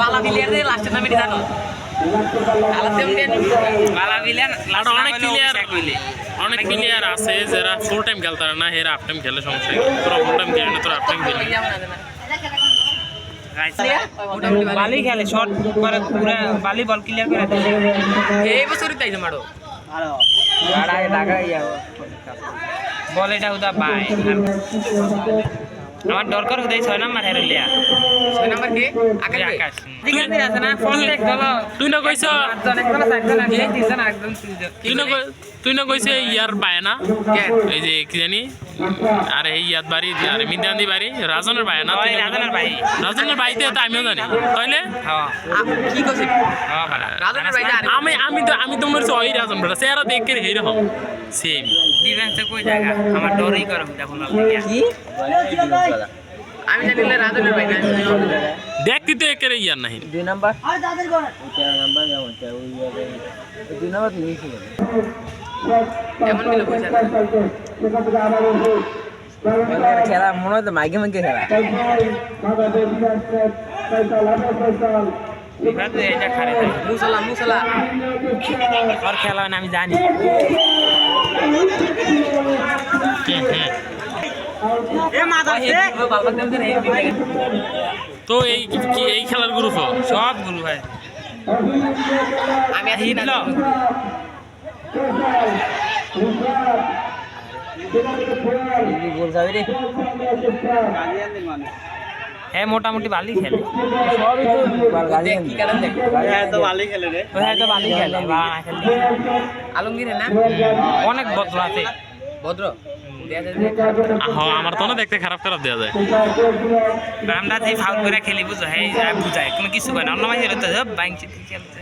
বালা player রে লাস্টের নামে জানো অনেক প্লেয়ার আছে যারা ফুল টাইম খেলতে পারে না, এরা হাফ টাইম খেলে সমস্যা নেই। তোরা ফুল টাইম খেলে না, তোরা হাফ টাইম খেলে। বালি খেলে শর্ট করে পুরা বালি বল ক্লিয়ার করে দেয়। এই বছরই তাইছে মারো বল এটা উদা বাই আমার দরকার উদয় 6 নাম্বার হেরলিয়া 6 নাম্বার কি আকাশ দিকে আছে না ফোন দেখ দলো তুই না কইছ আটজন একজন সাইডজন আছে তিনজন একজন তুই না কইছে ইয়ার বায় না এই যে কি জানি আরে এই ইয়াত বাড়ি আরে মিদান্দি বাড়ি রাজনের বায় না তুই রাজনের বাড়িতে তো আমিও জানি তাইলে হ্যাঁ কি কইছিস হ্যাঁ রাজনের ভাই জানি আমি তো মনে ওই রাজন বড় চেহারা দেখে এইরকম সেম ডিফেন্সে কই জায়গা আমার ডরই করে দেখুন কি আমি জানিলে রাজনের ভাই না দেখতি তো একেরে ইয়ার নাই 2 নাম্বার আর যাদের করে 4 নাম্বার যেমন ওই 2 নাম্বার নিয়ে ছিল এমন দিলে পয়সা খেলা মনে হয় তো মাইকে মাইকে খেলা এটা খারে মুসলা আর খেলা না আমি জানি তো এই কি এই খেলার গ্রুপ সব গুলো ভাই আমি আসি না গোল যাবে রে হ্যাঁ মোটামুটি ভালোই খেলে সবই তো গালি কি কারণ দেখ তো ভালোই খেলে রে হ্যাঁ তো ভালোই খেলে বা না খেলে আলমগীর না অনেক বদল আছে ভদ্র হ্যাঁ আমার তো না দেখতে খারাপ দেওয়া যায় আমরা যে ফাউল করে খেলি বুঝো হ্যাঁ বুঝায় কোনো কিছু হয় না অন্য মাঝে তো বাইং খেলতে